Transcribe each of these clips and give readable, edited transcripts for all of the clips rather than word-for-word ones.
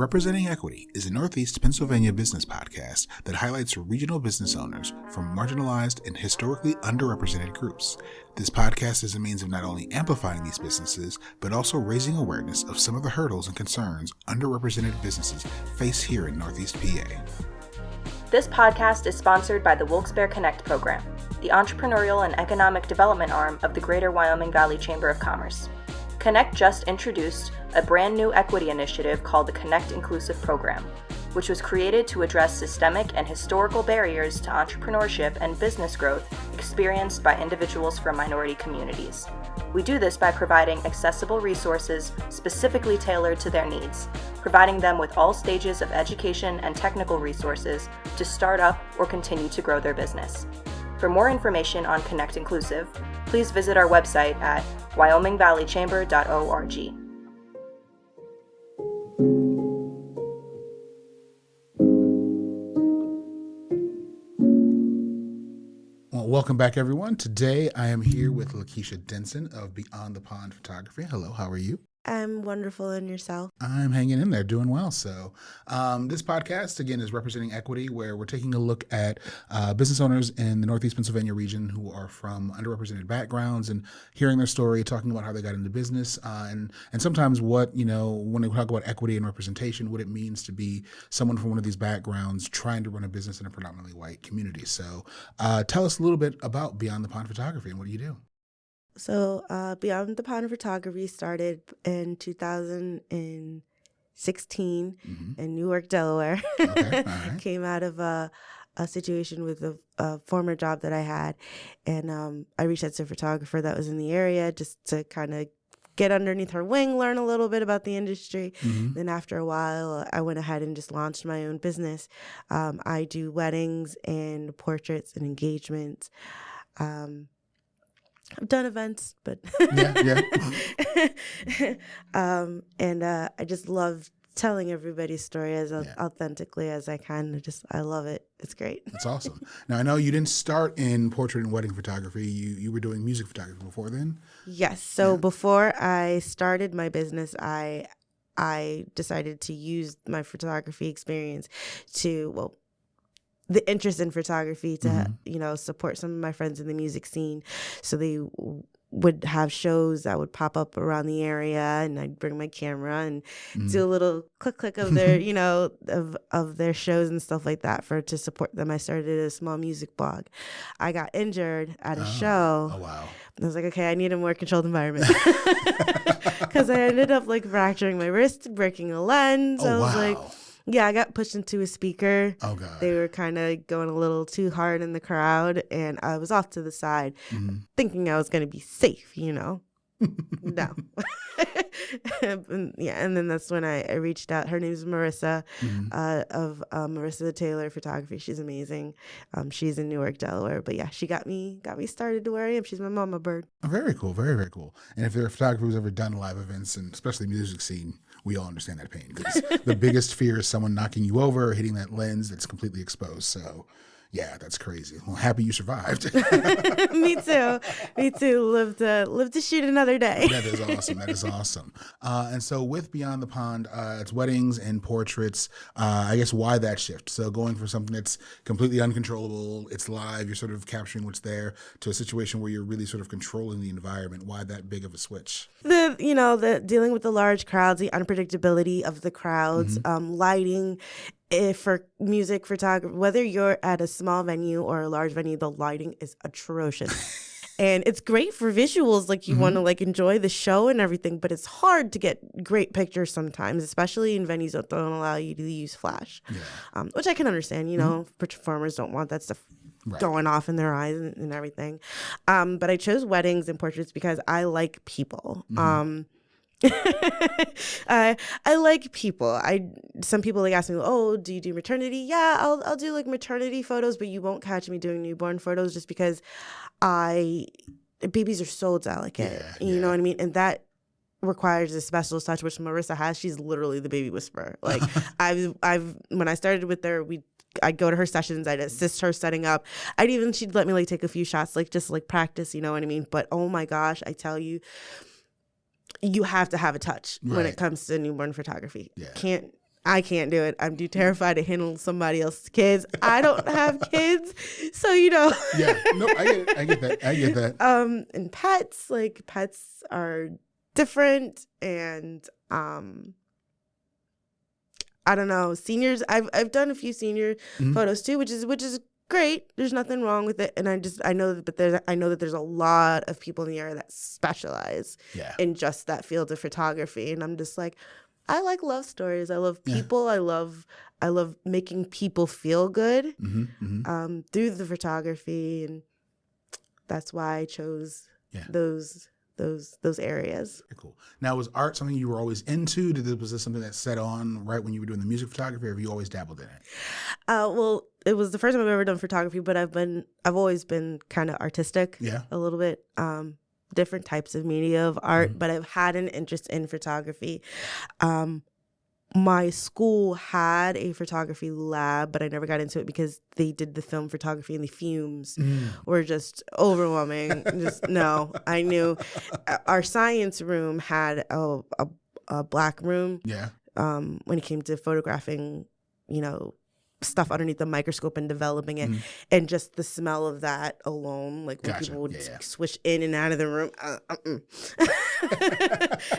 Representing Equity is a Northeast Pennsylvania business podcast that highlights regional business owners from marginalized and historically underrepresented groups. This podcast is a means of not only amplifying these businesses, but also raising awareness of some of the hurdles and concerns underrepresented businesses face here in Northeast PA. This podcast is sponsored by the Wilkes-Barre Connect program, the entrepreneurial and economic development arm of the Greater Wyoming Valley Chamber of Commerce. Connect just introduced a brand new equity initiative called the Connect Inclusive Program, which was created to address systemic and historical barriers to entrepreneurship and business growth experienced by individuals from minority communities. We do this by providing accessible resources specifically tailored to their needs, providing them with all stages of education and technical resources to start up or continue to grow their business. For more information on Connect Inclusive, please visit our website at wyomingvalleychamber.org. Well, welcome back, everyone. Today, I am here with Lakeisha Denson of Beyond the Pond Photography. Hello, how are you? I'm wonderful, and yourself? I'm hanging in there, doing well. So this podcast, again, is Representing Equity, where we're taking a look at business owners in the Northeast Pennsylvania region who are from underrepresented backgrounds and hearing their story, talking about how they got into business, and sometimes what, when we talk about equity and representation, what it means to be someone from one of these backgrounds trying to run a business in a predominantly white community. So tell us a little bit about Beyond the Pond Photography and what do you do? So Beyond the Pond Photography started in 2016 in Newark, Delaware. Okay, all right. Came out of a situation with a former job that I had. And I reached out to a photographer that was in the area just to kind of get underneath her wing, learn a little bit about the industry. Then after a while, I went ahead and just launched my own business. I do weddings and portraits and engagements. I've done events, but yeah. And I just love telling everybody's story as authentically as I can. I love it. It's great. That's awesome. Now, I know you didn't start in portrait and wedding photography. You were doing music photography before then? Yes. So before I started my business, I decided to use my photography experience to, the interest in photography to, support some of my friends in the music scene. So they would have shows that would pop up around the area, and I'd bring my camera and do a little click of their, of their shows and stuff like that to support them. I started a small music blog. I got injured at a show. Oh, wow. I was like, okay, I need a more controlled environment. Because I ended up fracturing my wrist, breaking a lens. I was like, yeah, I got pushed into a speaker. Oh, God. They were kind of going a little too hard in the crowd, and I was off to the side thinking I was going to be safe, No. And then that's when I reached out. Her name's Marissa of Marissa the Taylor Photography. She's amazing. She's in Newark, Delaware. But yeah, she got me started to where I am. She's my mama bird. Oh, very cool. Very, very cool. And if there are photographers who's ever done live events, and especially music scene, we all understand that pain. Because the biggest fear is someone knocking you over or hitting that lens that's completely exposed. So yeah, that's crazy. Well, happy you survived. Me too. Live to shoot another day. That is awesome. And so with Beyond the Pond, it's weddings and portraits. I guess why that shift? So going from something that's completely uncontrollable, it's live, you're sort of capturing what's there, to a situation where you're really sort of controlling the environment. Why that big of a switch? The dealing with the large crowds, the unpredictability of the crowds, lighting. For music photography, whether you're at a small venue or a large venue, the lighting is atrocious. And it's great for visuals, you want to enjoy the show and everything, but it's hard to get great pictures sometimes, especially in venues that don't allow you to use flash, which I can understand. Performers don't want that stuff going off in their eyes and everything. But I chose weddings and portraits because I like people. I like people. Some people ask me, oh, do you do maternity? Yeah, I'll do maternity photos, but you won't catch me doing newborn photos just because babies are so delicate. You know what I mean? And that requires a special touch, which Marissa has. She's literally the baby whisperer. I've when I started with her, I'd go to her sessions, I'd assist her setting up. She'd let me take a few shots, just practice, you know what I mean? But oh my gosh, I tell you, you have to have a touch when it comes to newborn photography. Yeah. I can't do it. I'm too terrified to handle somebody else's kids. I don't have kids, so Yeah, no, I get that. And pets are different, and I don't know. Seniors, I've done a few senior photos too, which is great. There's nothing wrong with it, and I know that there's a lot of people in the area that specialize in just that field of photography, and I'm just like, I like love stories. I love people. I love making people feel good through the photography, and that's why I chose those areas. Very cool. Now, was art something you were always into? Was this something that set on right when you were doing the music photography, or have you always dabbled in it? Well, it was the first time I've ever done photography, but I've always been kind of artistic. A little bit. Different types of media of art, but I've had an interest in photography. My school had a photography lab, but I never got into it because they did the film photography, and the fumes were just overwhelming. No, I knew. Our science room had a black room. When it came to photographing, stuff underneath the microscope and developing it, and just the smell of that alone, like when people would swish in and out of the room,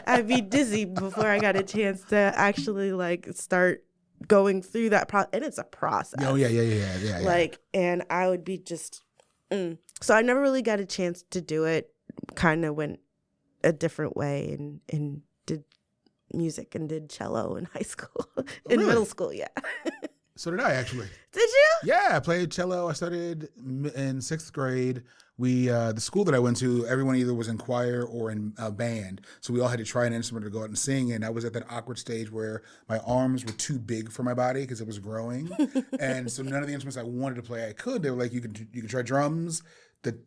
I'd be dizzy before I got a chance to actually start going through that process. And it's a process. And I would be just so I never really got a chance to do it. Kind of went a different way and did music and did cello in high school. In middle school. So did I, actually. Did you? Yeah, I played cello. I started in sixth grade. The school that I went to, everyone either was in choir or in a band. So we all had to try an instrument to go out and sing. And I was at that awkward stage where my arms were too big for my body because it was growing. And so none of the instruments I wanted to play I could. They were like, you can try drums, the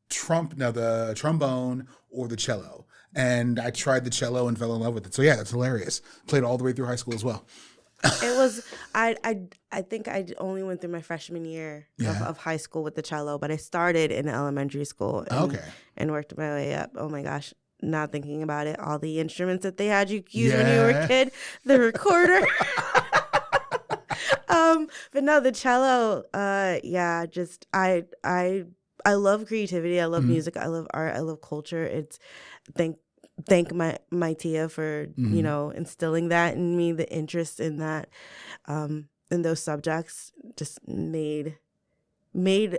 trombone, or the cello. And I tried the cello and fell in love with it. So yeah, that's hilarious. Played all the way through high school as well. It was I think I only went through my freshman year of high school with the cello, but I started in elementary school and worked my way up. Oh my gosh, not thinking about it, all the instruments that they had you use when you were a kid, the recorder. But no, the cello, just I love creativity. I love music. I love art. I love culture. Thank my tia for instilling that in me. The interest in that, in those subjects, just made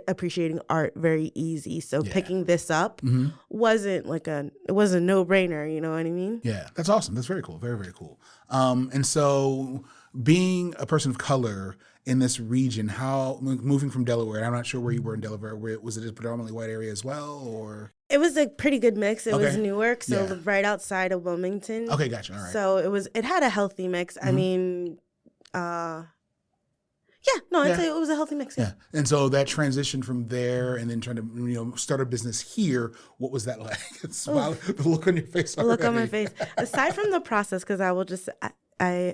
appreciating art very easy. So picking this up wasn't it was a no-brainer. You know what I mean? Yeah, that's awesome. That's very cool. Very, very cool. And so being a person of color in this region, how moving from Delaware, and I'm not sure where you were in Delaware, was it a predominantly white area as well, or? It was a pretty good mix. It was Newark, so right outside of Wilmington. Okay, gotcha. All right. So it had a healthy mix. I mean, I'd say it was a healthy mix. Yeah. And so that transition from there and then trying to, start a business here, what was that like? The look on your face already. The look on my face. Aside from the process, because I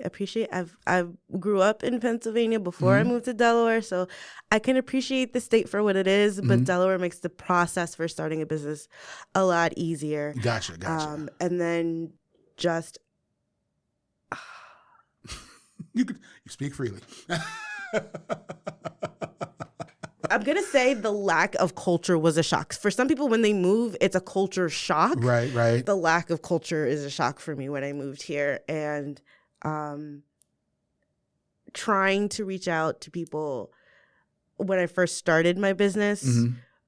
appreciate, I grew up in Pennsylvania before I moved to Delaware, so I can appreciate the state for what it is, but Delaware makes the process for starting a business a lot easier. Gotcha. And then just... you speak freely. I'm going to say the lack of culture was a shock. For some people, when they move, it's a culture shock. Right. The lack of culture is a shock for me when I moved here. And trying to reach out to people when I first started my business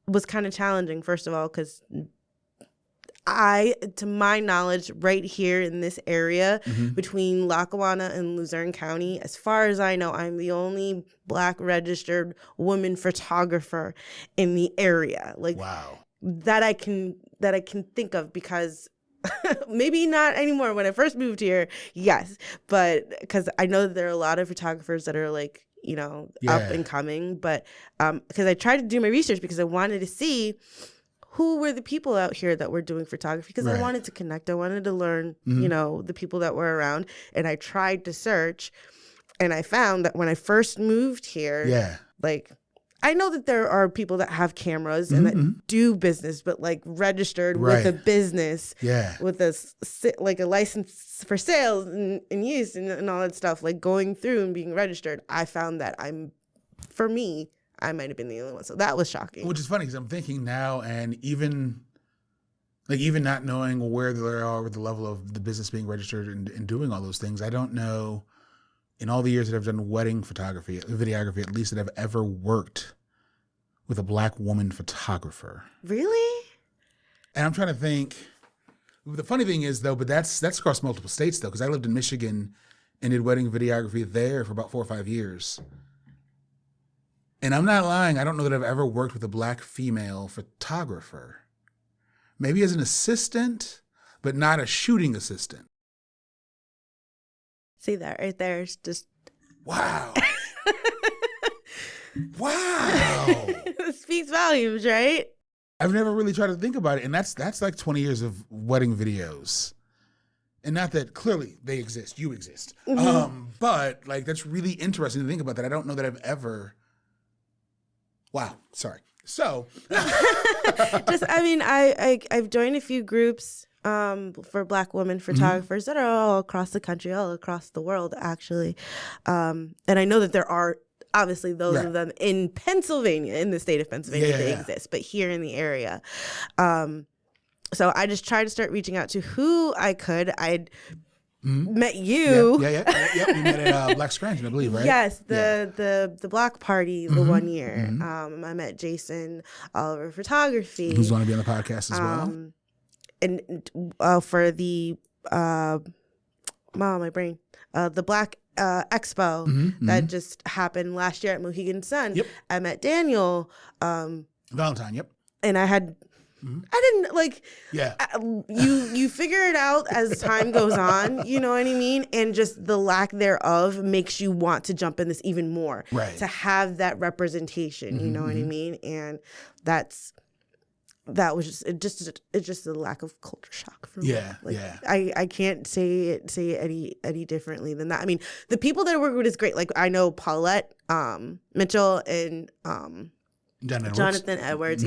was kind of challenging, first of all, because to my knowledge, right here in this area between Lackawanna and Luzerne County, as far as I know, I'm the only Black registered woman photographer in the area. Wow. That I can think of, because maybe not anymore. When I first moved here, yes, but because I know that there are a lot of photographers that are up and coming, but because I tried to do my research because I wanted to see who were the people out here that were doing photography, because I wanted to connect. I wanted to learn, the people that were around. And I tried to search, and I found that when I first moved here, I know that there are people that have cameras and that do business, but like registered with a business, with a license for sales and use and all that stuff, like going through and being registered. I found that I might have been the only one. So that was shocking. Which is funny because I'm thinking now, and even not knowing where they are with the level of the business being registered and doing all those things, I don't know. In all the years that I've done wedding photography, videography, at least that I've ever worked with a Black woman photographer. Really? And I'm trying to think. The funny thing is, though, but that's across multiple states, though, because I lived in Michigan and did wedding videography there for about 4 or 5 years. And I'm not lying. I don't know that I've ever worked with a Black female photographer. Maybe as an assistant, but not a shooting assistant. See that right there? It's just wow. Wow. It speaks volumes, right? I've never really tried to think about it, and that's like 20 years of wedding videos. And not that clearly they exist, you exist. But like that's really interesting to think about that. I don't know that I've ever. Wow, sorry. So I've joined a few groups for Black women photographers that are all across the country, all across the world, actually. And I know that there are obviously those of them in Pennsylvania, in the state of Pennsylvania, they exist, but here in the area. So I just tried to start reaching out to who I could. I'd met you. Yeah. We met at Black Scranton, I believe, right? Yes, the block party the one year. I met Jason Oliver Photography. Who's going to be on the podcast as well. And for the my brain, the Black Expo that just happened last year at Mohegan Sun. Yep. I met Daniel Valentine. Yep. And I had. I didn't like. Yeah. You figure it out as time goes on. You know what I mean? And just the lack thereof makes you want to jump in this even more. Right. To have that representation. You know what I mean? And that was just a lack of culture shock for me. I can't say it any differently than that. I mean, the people that I work with is great. Like I know Paulette Mitchell and Jonathan Edwards.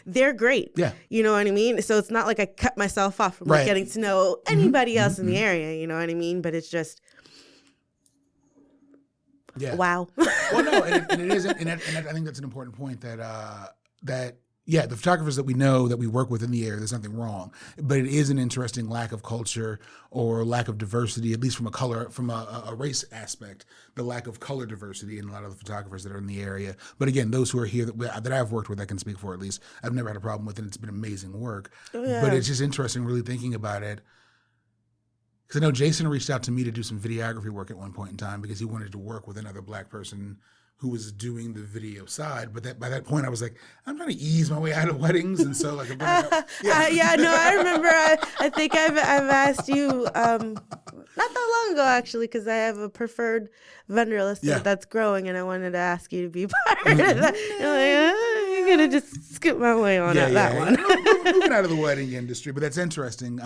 They're great. Yeah. You know what I mean? So it's not like I cut myself off from like getting to know anybody else in the area, you know what I mean? But it's just wow. Well, no, and it is, and I think that's an important point that the photographers that we know that we work with in the area, there's nothing wrong. But it is an interesting lack of culture or lack of diversity, at least from a race aspect, the lack of color diversity in a lot of the photographers that are in the area. But again, those who are here that I've worked with, I can speak for at least, I've never had a problem with it. It's been amazing work. But it's just interesting really thinking about it. Because I know Jason reached out to me to do some videography work at one point in time because he wanted to work with another Black person who was doing the video side, but by that point I was like, I'm trying to ease my way out of weddings, and so like, I remember. I think I've asked you not that long ago actually, because I have a preferred vendor list that's growing, and I wanted to ask you to be part of that. You're gonna just skip my way on that one. Moving out of the wedding industry, but that's interesting.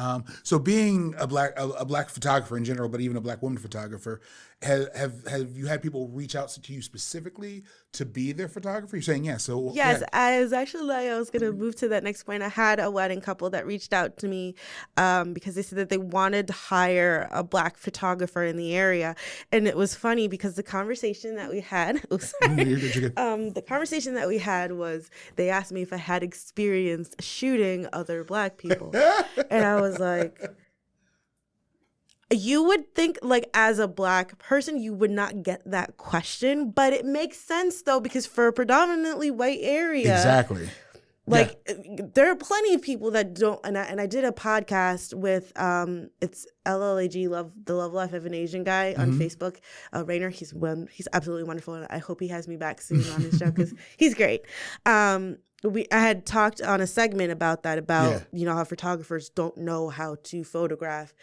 So being a black photographer in general, but even a Black woman photographer, have you had people reach out to you specifically to be their photographer? You're saying yes. So yes, I was actually I was going to move to that next point. I had a wedding couple that reached out to me because they said that they wanted to hire a Black photographer in the area, and it was funny because the conversation that we had, the conversation that we had was they asked me if I had experience shooting other Black people, and I was like. You would think, like, as a Black person, you would not get that question, but it makes sense, though, because for a predominantly white area, exactly, like, there are plenty of people that don't, and I did a podcast with, it's LLAG, the Love Life of an Asian Guy on Facebook, Rainer, he's absolutely wonderful, and I hope he has me back soon on his show, because he's great. I had talked on a segment about that, you know, how photographers don't know how to photograph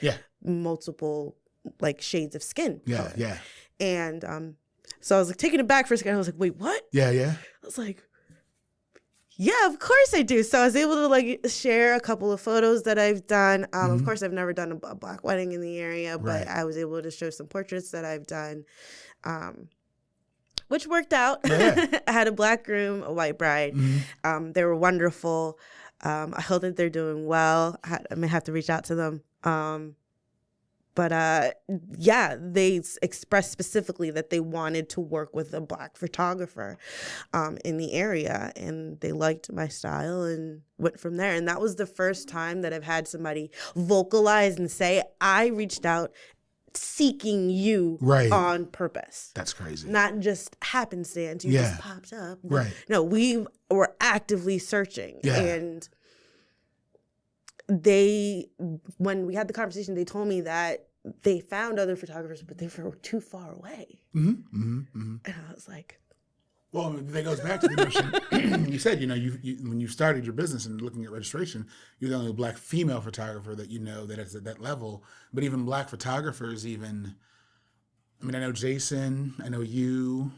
multiple like shades of skin color. And so I was like taken aback for a second. I was like, wait, what? I was like, yeah, of course I do. So I was able to like share a couple of photos that I've done. Of course, I've never done a Black wedding in the area, but I was able to show some portraits that I've done. which worked out. Yeah. I had a black groom, a white bride. They were wonderful. I hope that they're doing well. I may have to reach out to them. But they expressed specifically that they wanted to work with a black photographer in the area, and they liked my style and went from there. And that was the first time that I've had somebody vocalize and say, I reached out seeking you on purpose. That's crazy. Not just happenstance. You just popped up. Right. No, we were actively searching. Yeah. And when we had the conversation, they told me that they found other photographers, but they were too far away. And I was like, well, that goes back to the notion you said, you when you started your business and looking at registration, you're the only black female photographer that that is at that level. But even black photographers, I know Jason, I know you.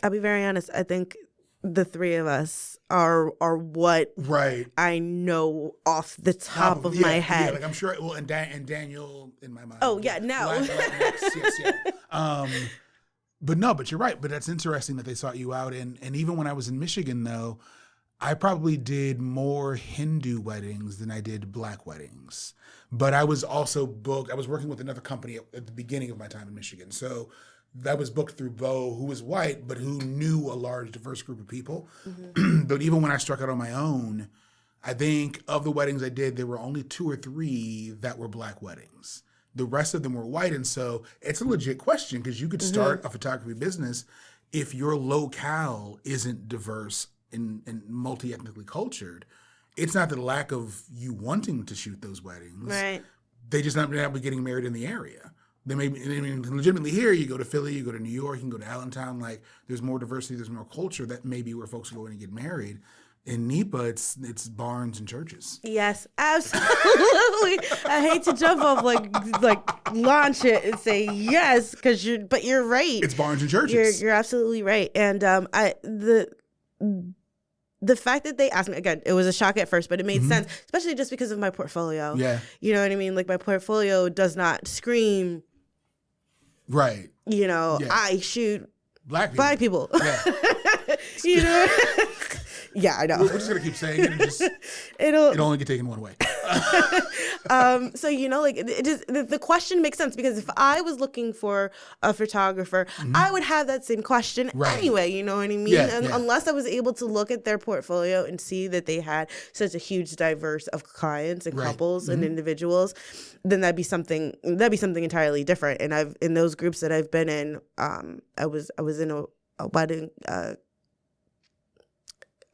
I'll be very honest. I think the three of us are what I know off the top of my head. Yeah, like I'm sure. Well, and Daniel in my mind. Oh yeah, no. Yes. But you're right. But that's interesting that they sought you out. And even when I was in Michigan, though, I probably did more Hindu weddings than I did black weddings. But I was also booked. I was working with another company at the beginning of my time in Michigan. So that was booked through Bo, who was white, but who knew a large, diverse group of people. But even when I struck out on my own, I think of the weddings I did, there were only 2 or 3 that were black weddings. The rest of them were white. And so it's a legit question, because you could start a photography business if your locale isn't diverse and multi-ethnically cultured. It's not the lack of you wanting to shoot those weddings. Right. They just not be getting married in the area. They may be, legitimately here, you go to Philly, you go to New York, you can go to Allentown, like there's more diversity, there's more culture. That may be where folks go in and get married. In NEPA, it's barns and churches. Yes, absolutely. I hate to jump off like launch it and say yes, but you're right. It's barns and churches. You're absolutely right. And the fact that they asked me, again, it was a shock at first, but it made sense, especially just because of my portfolio. Yeah. You know what I mean? Like my portfolio does not scream. Right. I shoot black people. Yeah. You know? Yeah, I know. We're just gonna keep saying it, and it'll only get taken one way. So the question makes sense, because if I was looking for a photographer, I would have that same question anyway. You know what I mean? Yeah, Unless I was able to look at their portfolio and see that they had such a huge diverse of clients and couples and individuals, then that'd be something entirely different. And in those groups that I've been in, I was in a wedding.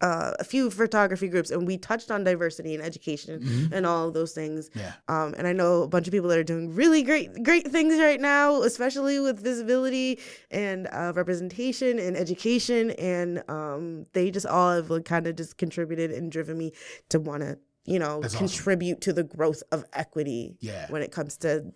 A few photography groups, and we touched on diversity and education and all of those things. Yeah. And I know a bunch of people that are doing really great things right now, especially with visibility and representation and education. And they just all have kind of just contributed and driven me to want to, contribute to the growth of equity when it comes to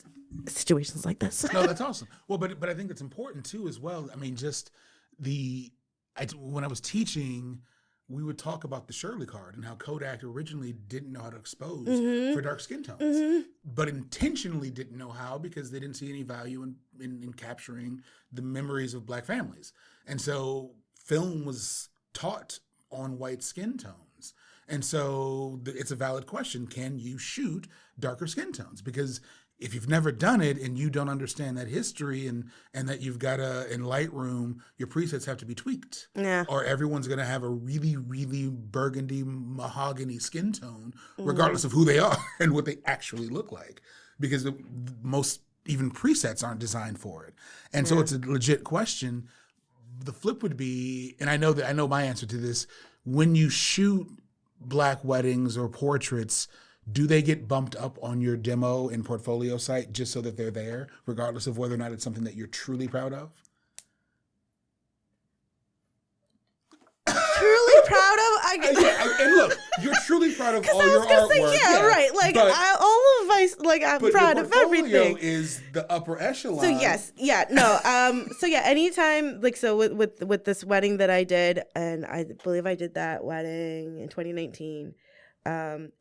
situations like this. No, that's awesome. Well, but I think it's important too as well. I mean, just when I was teaching, we would talk about the Shirley card and how Kodak originally didn't know how to expose for dark skin tones, but intentionally didn't know how, because they didn't see any value in capturing the memories of black families. And so film was taught on white skin tones. And so it's a valid question. Can you shoot darker skin tones? Because if you've never done it and you don't understand that history and that you've got in Lightroom, your presets have to be tweaked. Yeah. Or everyone's going to have a really, really burgundy mahogany skin tone, regardless of who they are and what they actually look like. Because most even presets aren't designed for it. And so it's a legit question. The flip would be, and I know my answer to this, when you shoot black weddings or portraits, do they get bumped up on your demo and portfolio site just so that they're there, regardless of whether or not it's something that you're truly proud of? Truly proud of? And look, you're truly proud of all your artwork. Right. Like all of my, I'm proud of everything. But your portfolio is the upper echelon. So yes, anytime, with this wedding that I did, and I believe I did that wedding in 2019.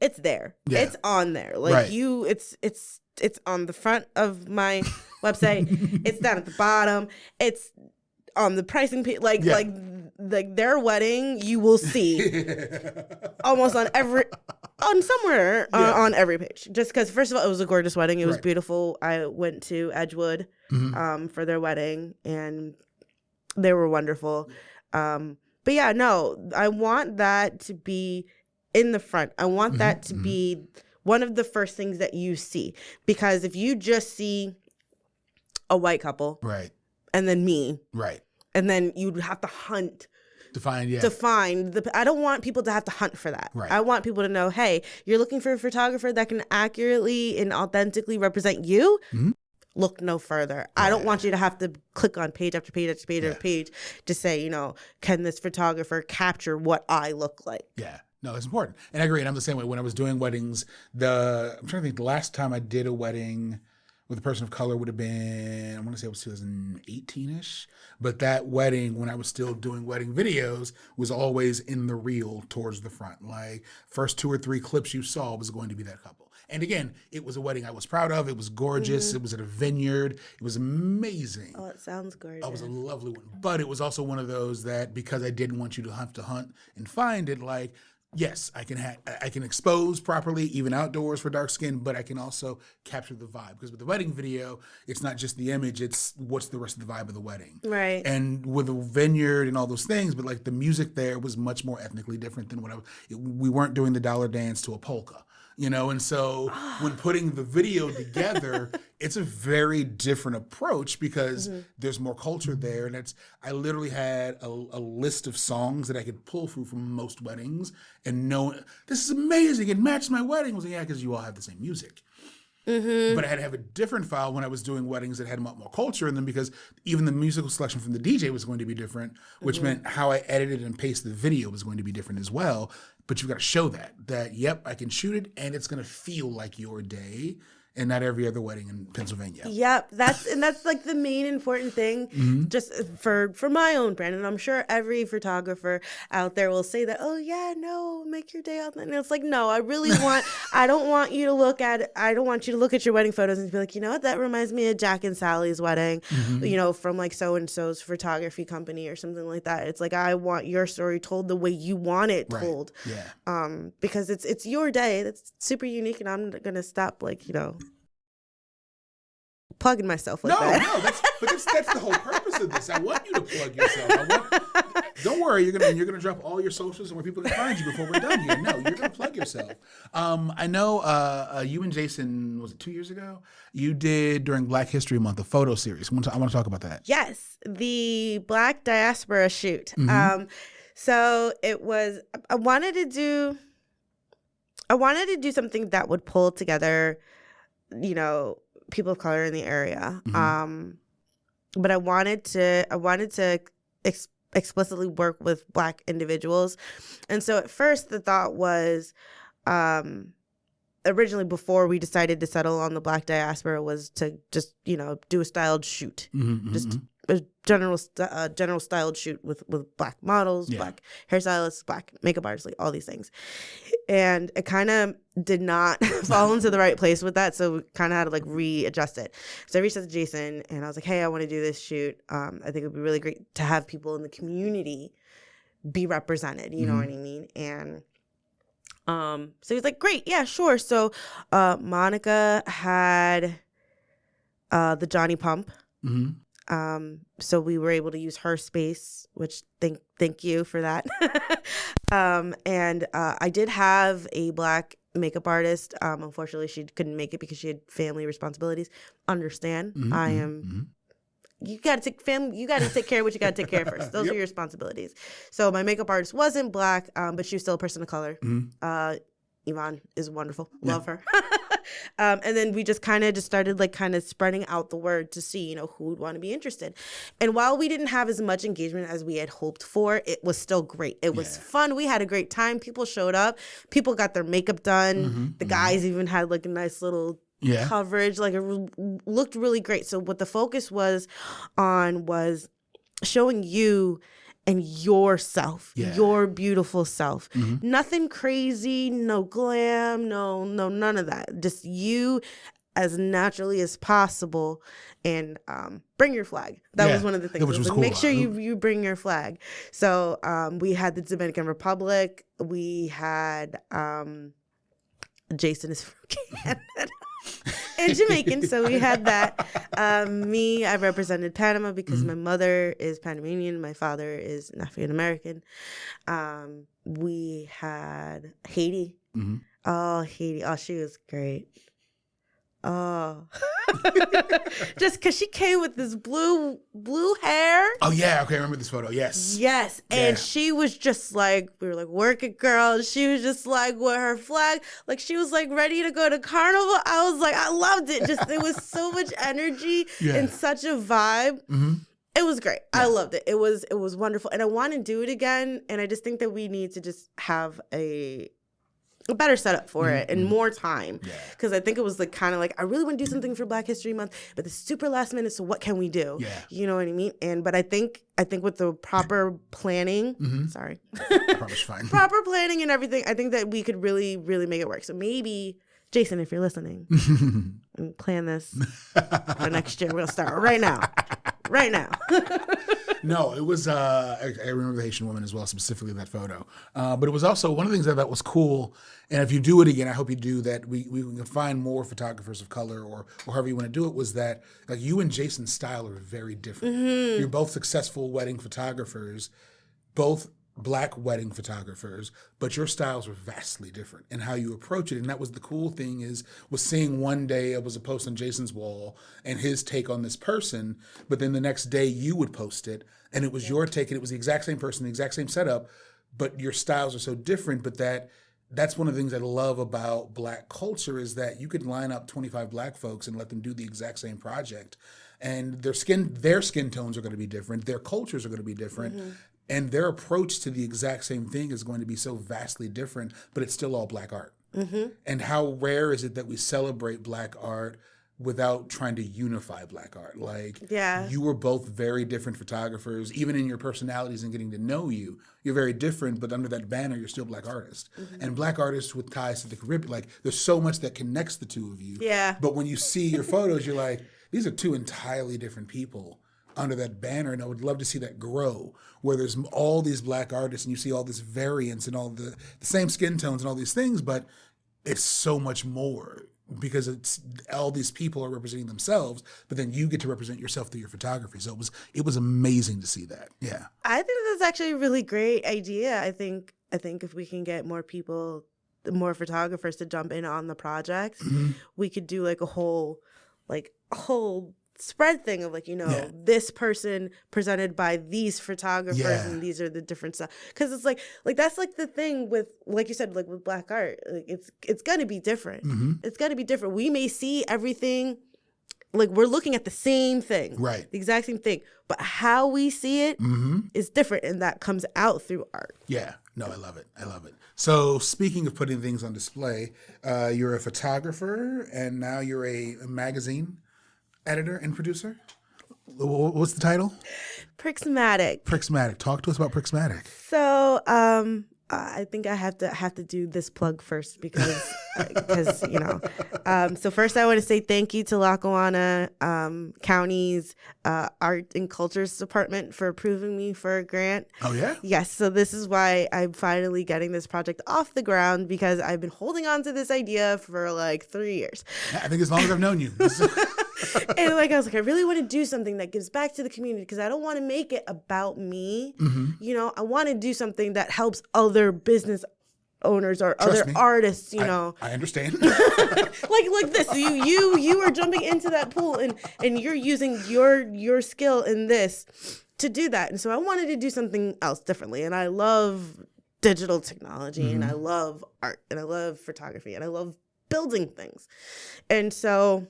It's there. Yeah. It's on there. It's on the front of my website. It's down at the bottom. It's on the pricing page, like Yeah. like their wedding, you will see almost on every on every page. Just because, first of all, it was a gorgeous wedding. It was Right. beautiful. I went to Edgewood Mhm. for their wedding, and they were wonderful. But yeah, no, I want that to be in the front. I want that to be one of the first things that you see. Because if you just see a white couple Right. and then me, Right. and then you'd have to hunt To find, yeah. to find the, I don't want people to have to hunt for that. Right. I want people to know, hey, you're looking for a photographer that can accurately and authentically represent you. Mhm. Look no further. I don't want you to have to click on page after page after page after page to say, you know, can this photographer capture what I look like? Yeah. No, it's important. And I agree. And I'm the same way. When I was doing weddings, I'm trying to think, the last time I did a wedding with a person of color would have been, I want to say it was 2018-ish. But that wedding, when I was still doing wedding videos, was always in the reel towards the front. Like, first 2 or 3 clips you saw was going to be that couple. And again, it was a wedding I was proud of. It was gorgeous. It was at a vineyard. It was amazing. Oh, it sounds gorgeous. It was a lovely one. But it was also one of those that, because I didn't want you to have to hunt and find it, like, yes, I can expose properly, even outdoors for dark skin, but I can also capture the vibe. Because with the wedding video, it's not just the image, it's what's the rest of the vibe of the wedding. Right. And with a vineyard and all those things, but like the music there was much more ethnically different than we weren't doing the dollar dance to a polka. You know, and so when putting the video together, it's a very different approach because there's more culture there. And I literally had a list of songs that I could pull through from most weddings and know, this is amazing. It matched my wedding. I was like, yeah, because you all have the same music. But I had to have a different file when I was doing weddings that had a lot more culture in them, because even the musical selection from the DJ was going to be different, which meant how I edited and pasted the video was going to be different as well. But you've got to show that, yep, I can shoot it and it's going to feel like your day and not every other wedding in Pennsylvania. Yep, that's like the main important thing, just for my own brand. And I'm sure every photographer out there will say that, oh yeah, no, make your day out. And it's like, no, I don't want you to look at your wedding photos and be like, you know what, that reminds me of Jack and Sally's wedding, you know, from like so and so's photography company or something like that. It's like, I want your story told the way you want it told. Yeah. Because it's your day. That's super unique, and I'm gonna stop, like, you know, plugging myself like that. No, that's the whole purpose of this. I want you to plug yourself. Don't worry, you're gonna drop all your socials and where people can find you before we're done here. No, you're gonna plug yourself. I know you and Jason, was it 2 years ago? You did during Black History Month a photo series. I want to talk about that. Yes, the Black Diaspora shoot. So it was. I wanted to do something that would pull together, you know, people of color in the area. But I wanted to explicitly work with Black individuals. And so at first the thought was, originally before we decided to settle on the Black Diaspora, was to just, you know, do a styled shoot. Just a general styled shoot with Black models, Black hairstylists, Black makeup artists, like all these things. And it kind of did not fall into the right place with that, so we kind of had to like readjust it. So I reached out to Jason and I was like, hey, I want to do this shoot. I think it would be really great to have people in the community be represented, you know what I mean? And so he's like, great, yeah, sure. So Monica had the Johnny Pump. So we were able to use her space, which thank you for that. And I did have a Black makeup artist. Unfortunately, she couldn't make it because she had family responsibilities. Understand? I am. You got to take care of what you got to take care of first. Those are your responsibilities. So my makeup artist wasn't Black, but she was still a person of color. Yvonne is wonderful. Love her. And then we just started like kind of spreading out the word to see, you know, who would want to be interested. And while we didn't have as much engagement as we had hoped for, it was still great. It was fun. We had a great time. People showed up. People got their makeup done. The guys even had like a nice little coverage. Like it looked really great. So what the focus was on was showing you and yourself, your beautiful self. Nothing crazy, no glam, no none of that. Just you as naturally as possible and bring your flag. That was one of the things. Which was cool. Make sure you bring your flag. So we had the Dominican Republic. We had Jason is from Canada and Jamaican. So we had that. I represented Panama because my mother is Panamanian. My father is an African American. We had Haiti. Mm-hmm. Oh, Haiti. Oh, she was great. Oh, just because she came with this blue hair. Oh yeah, okay, I remember this photo. Yes, and she was just like, we were like, work it, girl. She was just like with her flag, like she was like ready to go to carnival. I was like, I loved it. Just it was so much energy and such a vibe. Mm-hmm. It was great. Yeah. I loved it. It was wonderful, and I want to do it again. And I just think that we need to just have a better setup for it and more time, because I think it was like kind of like, I really want to do something for Black History Month, but it's super last minute, so what can we do? You know what I mean? But I think with the proper planning, proper planning and everything, I think that we could really, really make it work. So maybe, Jason, if you're listening, and plan this for next year. We'll start right now. No, it was, I remember the Haitian woman as well, specifically that photo. But it was also one of the things that I thought was cool. And if you do it again, I hope you do that. We can find more photographers of color or however you want to do it, was that like you and Jason's style are very different. Mm-hmm. You're both successful wedding photographers, both Black wedding photographers, but your styles were vastly different in how you approach it. And that was the cool thing was seeing one day it was a post on Jason's wall and his take on this person, but then the next day you would post it and it was your take and it was the exact same person, the exact same setup, but your styles are so different. But that's one of the things I love about Black culture, is that you could line up 25 Black folks and let them do the exact same project, and their skin tones are going to be different, their cultures are going to be different. Mm-hmm. And their approach to the exact same thing is going to be so vastly different, but it's still all Black art. Mm-hmm. And how rare is it that we celebrate Black art without trying to unify Black art? Like, you were both very different photographers, even in your personalities and getting to know you. You're very different, but under that banner, you're still Black artists. Mm-hmm. And Black artists with ties to the Caribbean, like, there's so much that connects the two of you. Yeah. But when you see your photos, you're like, these are two entirely different people under that banner, and I would love to see that grow, where there's all these Black artists and you see all this variance and all the same skin tones and all these things, but it's so much more because it's all these people are representing themselves, but then you get to represent yourself through your photography. So it was amazing to see that. Yeah. I think that's actually a really great idea. I think if we can get more photographers to jump in on the project, we could do like a whole spread thing of like, this person presented by these photographers and these are the different stuff. Because it's like that's like the thing with, like you said, like with Black art, like it's gonna be different. Mm-hmm. It's gonna be different. We may see everything, like we're looking at the same thing, right? The exact same thing, but how we see it is different, and that comes out through art. Yeah. No, I love it. So speaking of putting things on display, you're a photographer and now you're a magazine editor and producer. What's the title? Prixmatic. Talk to us about Prixmatic. So, I think I have to do this plug first because So first, I want to say thank you to Lackawanna County's Art and Cultures Department for approving me for a grant. Oh yeah. Yes. So this is why I'm finally getting this project off the ground, because I've been holding on to this idea for like 3 years. Yeah, I think as long as I've known you. And like I was like, I really want to do something that gives back to the community, because I don't want to make it about me. Mm-hmm. I want to do something that helps other business owners or Trust other me. Artists. I understand. like this, you are jumping into that pool and you're using your skill in this to do that. And so I wanted to do something else differently. And I love digital technology, and I love art, and I love photography, and I love building things. And so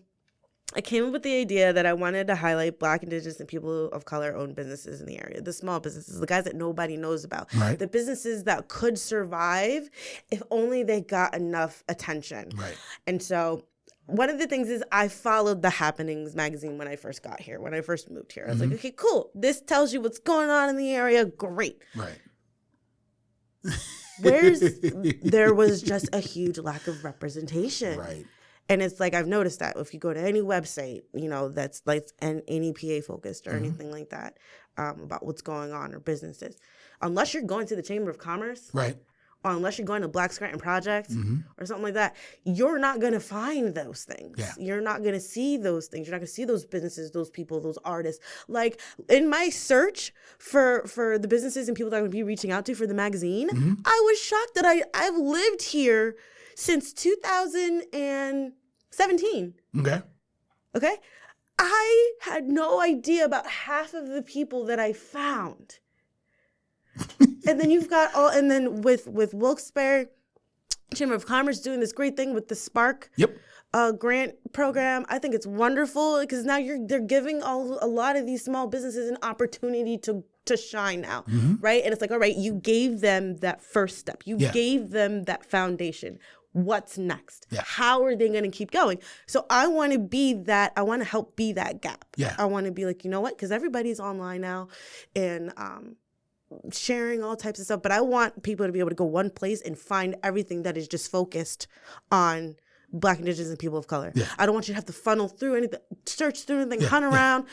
I came up with the idea that I wanted to highlight Black, Indigenous, and people of color owned businesses in the area, the small businesses, the guys that nobody knows about, right. The businesses that could survive if only they got enough attention. Right. And so one of the things is I followed the Happenings magazine when I first got here, when I first moved here. I was like, okay, cool. This tells you what's going on in the area. Great. Right. There was just a huge lack of representation. Right. And it's like, I've noticed that if you go to any website, that's like any PA focused or anything like that, about what's going on or businesses, unless you're going to the Chamber of Commerce, right, or unless you're going to Black Scranton Project or something like that, you're not going to find those things. Yeah. You're not going to see those things. You're not going to see those businesses, those people, those artists. Like, in my search for the businesses and people that I'm going to be reaching out to for the magazine, I was shocked that I've lived here since 2017. Okay? I had no idea about half of the people that I found. And then you've got and then with Wilkes-Barre Chamber of Commerce doing this great thing with the Spark grant program. I think it's wonderful because now they're giving a lot of these small businesses an opportunity to shine now, right? And it's like, all right, you gave them that first step. You gave them that foundation. What's next? Yeah. How are they going to keep going? So I want to be that. I want to help be that gap. Yeah. I want to be like, you know what? Because everybody's online now and sharing all types of stuff. But I want people to be able to go one place and find everything that is just focused on Black, Indigenous, and people of color. Yeah. I don't want you to have to funnel through anything, search through anything, hunt around.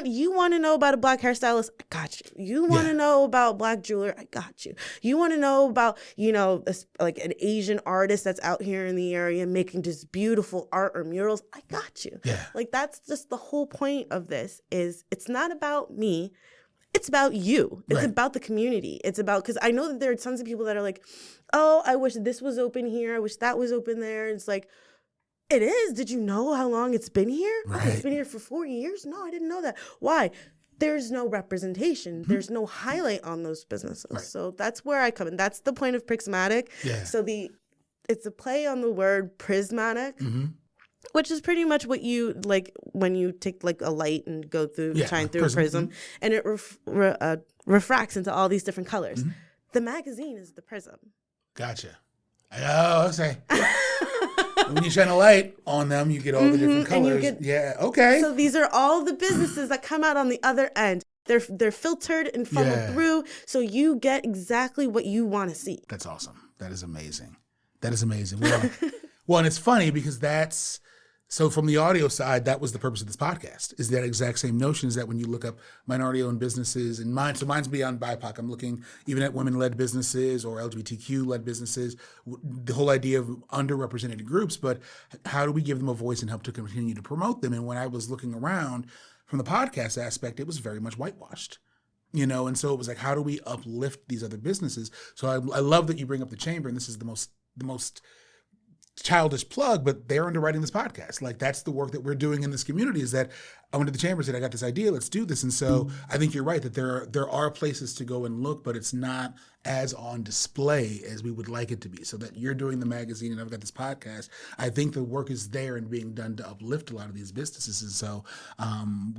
You want to know about a Black hairstylist? I got you. You want to know about Black jeweler? I got you. You want to know about, like an Asian artist that's out here in the area making just beautiful art or murals? I got you. Yeah. Like, that's just the whole point of this is it's not about me. It's about you. It's about the community. It's about, because I know that there are tons of people that are like, oh, I wish this was open here. I wish that was open there. And it's like, it is. Did you know how long it's been here? Right. Oh, it's been here for 4 years? No, I didn't know that. Why? There's no representation. There's no highlight on those businesses. Right. So that's where I come in. That's the point of Prixmatic. Yeah. So it's a play on the word prismatic. Which is pretty much what you, like, when you take, like, a light and go through, shine through a prism, and it refracts into all these different colors. The magazine is the prism. Gotcha. Oh, okay. When you shine a light on them, you get all the different colors. Okay. So these are all the businesses that come out on the other end. They're filtered and funneled through, so you get exactly what you want to see. That's awesome. That is amazing. Well, and it's funny because so from the audio side, that was the purpose of this podcast, is that exact same notion, is that when you look up minority-owned businesses, and mine's beyond BIPOC, I'm looking even at women-led businesses or LGBTQ-led businesses, the whole idea of underrepresented groups, but how do we give them a voice and help to continue to promote them? And when I was looking around from the podcast aspect, it was very much whitewashed. And so it was like, how do we uplift these other businesses? So I love that you bring up the Chamber, and this is the most childish plug, but they're underwriting this podcast. Like, that's the work that we're doing in this community, is that I went to the Chamber and said, I got this idea, let's do this. And so I think you're right that there are places to go and look, but it's not as on display as we would like it to be. So that you're doing the magazine and I've got this podcast, I think the work is there and being done to uplift a lot of these businesses. And so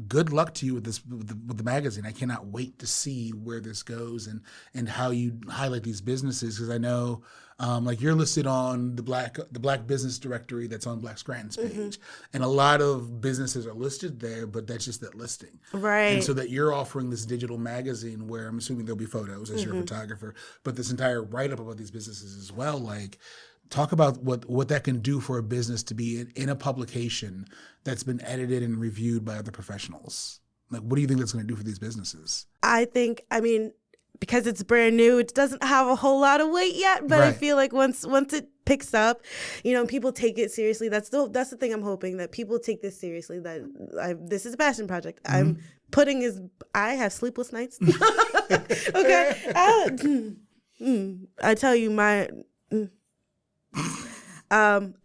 good luck to you with this, with the magazine. I cannot wait to see where this goes and how you highlight these businesses, because I know like you're listed on the Black Business Directory that's on Black Scranton's page, and a lot of businesses are listed there, but that's just that listing, right? And so that you're offering this digital magazine where I'm assuming there'll be photos as you're a photographer, but this entire write up about these businesses as well. Like, talk about what that can do for a business to be in a publication that's been edited and reviewed by other professionals. Like, what do you think that's going to do for these businesses? I mean, because it's brand new, it doesn't have a whole lot of weight yet, but I feel like once it picks up, people take it seriously. That's the thing I'm hoping, that people take this seriously, that this is a passion project. I have sleepless nights. Okay. I tell you, I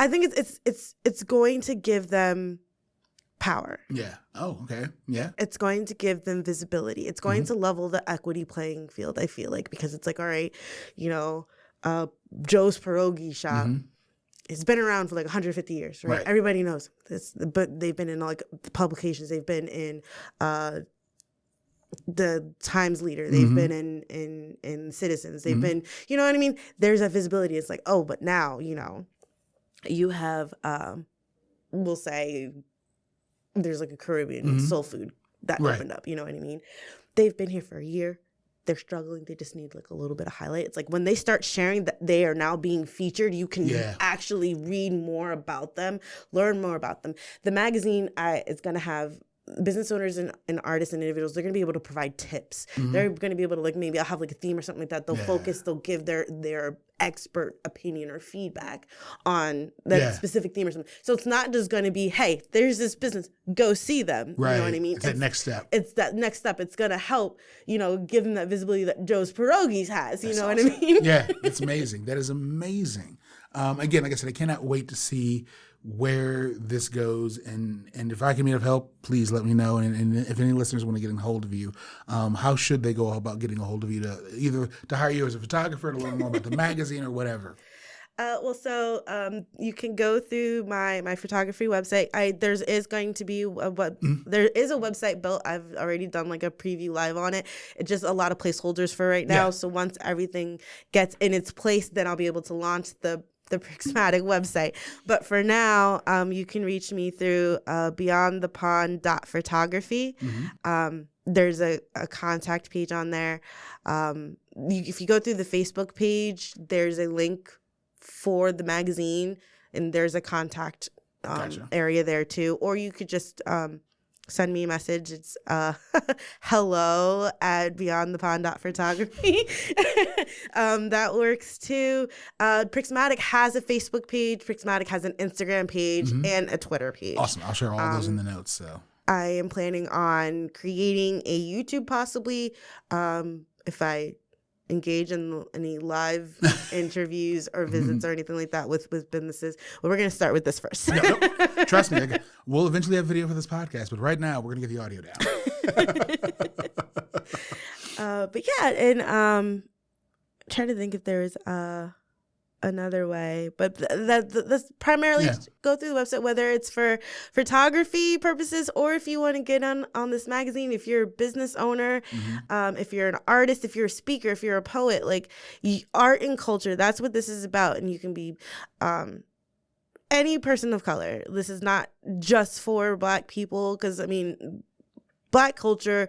think it's going to give them power. Yeah. Oh, okay. Yeah. It's going to give them visibility. It's going to level the equity playing field, I feel like, because it's like, all right, Joe's Pierogi shop. It's been around for like 150 years, right? Everybody knows this, but they've been in like publications. They've been in the Times Leader. They've been in Citizens. They've been, you know what I mean? There's that visibility. It's like, oh, but now, you have, we'll say, there's like a Caribbean soul food that opened up. You know what I mean? They've been here for a year, they're struggling, they just need like a little bit of highlight. It's like when they start sharing that they are now being featured, you can actually read more about them, learn more about them. The magazine is going to have business owners and artists and individuals. They're going to be able to provide tips. They're going to be able to, like, maybe I'll have like a theme or something like that. They'll focus, they'll give their expert opinion or feedback on that specific theme or something. So it's not just going to be, hey, there's this business, go see them. Right. You know what I mean? It's that next step. It's that next step. It's going to help, give them that visibility that Joe's Pierogies has. You know awesome. what I mean? Yeah, it's amazing. That is amazing. Again, like I said, I cannot wait to see where this goes, and if I can be of help, please let me know. And if any listeners want to get in hold of you, how should they go about getting a hold of you to either to hire you as a photographer, to learn more about the magazine or whatever? You can go through my photography website. There is a website built. I've already done like a preview live on it. It's just a lot of placeholders for right now. So once everything gets in its place, then I'll be able to launch the Prixmatic website. But for now, you can reach me through beyondthepond.photography. There's a contact page on there. If you go through the Facebook page, there's a link for the magazine, and there's a contact area there too. Or you could just send me a message. It's hello@beyondthepond.photography. That works too. Prixmatic has a Facebook page. Prixmatic has an Instagram page and a Twitter page. Awesome. I'll share all those in the notes. So I am planning on creating a YouTube possibly, if I engage in any live interviews or visits or anything like that with businesses. Well, we're going to start with this first. No. Trust me, we'll eventually have video for this podcast, but right now we're going to get the audio down. Trying to think if there is another way, but that's primarily go through the website, whether it's for photography purposes or if you want to get on this magazine, if you're a business owner, if you're an artist, if you're a speaker, if you're a poet, like art and culture, that's what this is about. And you can be any person of color. This is not just for Black people, because Black culture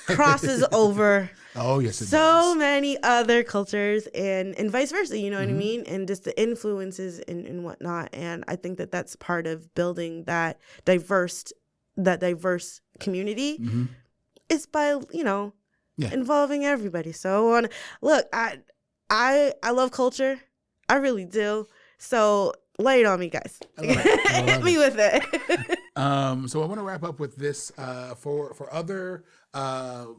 crosses over many other cultures and vice versa, you know what I mean? And just the influences and whatnot. And I think that that's part of building that diverse community is by, involving everybody. So look, I love culture. I really do. So lay it on me, guys. Hit me with it. So I want to wrap up with this for other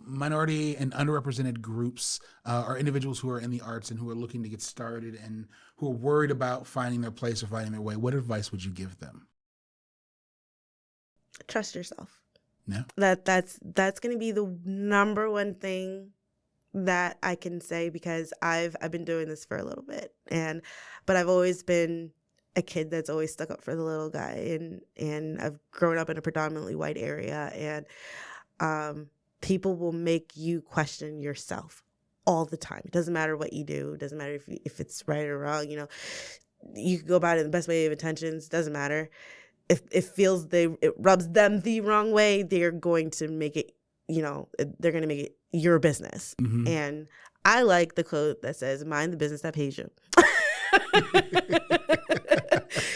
minority and underrepresented groups or individuals who are in the arts and who are looking to get started and who are worried about finding their place or finding their way. What advice would you give them? Trust yourself. Yeah. That's going to be the number one thing that I can say, because I've been doing this for a little bit, but I've always been a kid that's always stuck up for the little guy, and I've grown up in a predominantly white area, and people will make you question yourself all the time. It doesn't matter what you do. It doesn't matter if it's right or wrong. You can go about it in the best way of intentions. Doesn't matter. If it rubs them the wrong way, they're going to make it, they're going to make it your business. And I like the quote that says, mind the business that pays you.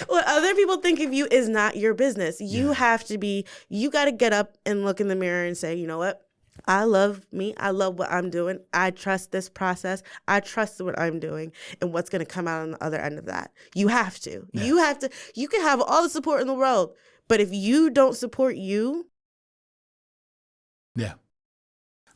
What other people think of you is not your business. You got to get up and look in the mirror and say, you know what? I love me. I love what I'm doing. I trust this process. I trust what I'm doing and what's going to come out on the other end of that. You have to. Yeah. You can have all the support in the world, but if you don't support you. Yeah.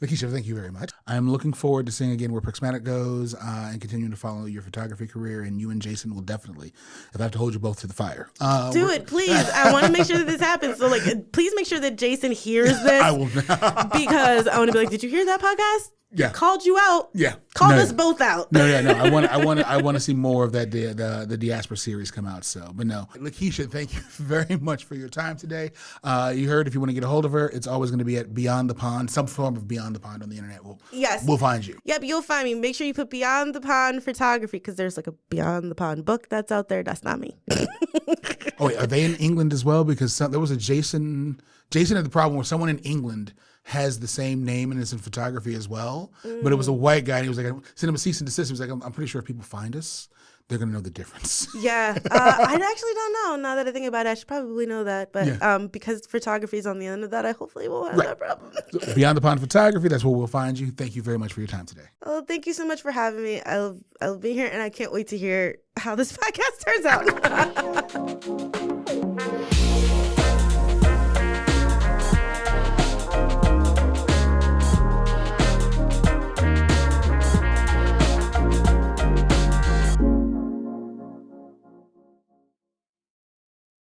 Lakeisha, thank you very much. I'm looking forward to seeing again where Prixmatic goes and continuing to follow your photography career. And you and Jason will definitely, if I have to hold you both to the fire. Do it, please. I want to make sure that this happens. So, please make sure that Jason hears this. I will. Because I want to be like, did you hear that podcast? Yeah. Called you out. Yeah. Called us both out. No. I want to see more of that the diaspora series come out. So, but no, Lakeisha, thank you very much for your time today. You heard, if you want to get a hold of her, it's always going to be at Beyond the Pond, some form of Beyond the Pond on the internet. We'll find you. Yep, you'll find me. Make sure you put Beyond the Pond photography, because there's like a Beyond the Pond book that's out there. That's not me. Oh, wait, are they in England as well? Because there was a Jason had the problem where someone in England has the same name and is in photography as well. But it was a white guy. And he was like, send him a cease and desist. He was like, I'm pretty sure if people find us, they're going to know the difference. Yeah. I actually don't know. Now that I think about it, I should probably know that. But because photography is on the end of that, I hopefully won't have that problem. So Beyond the Pond Photography, that's where we'll find you. Thank you very much for your time today. Oh, thank you so much for having me. I'll be here, and I can't wait to hear how this podcast turns out.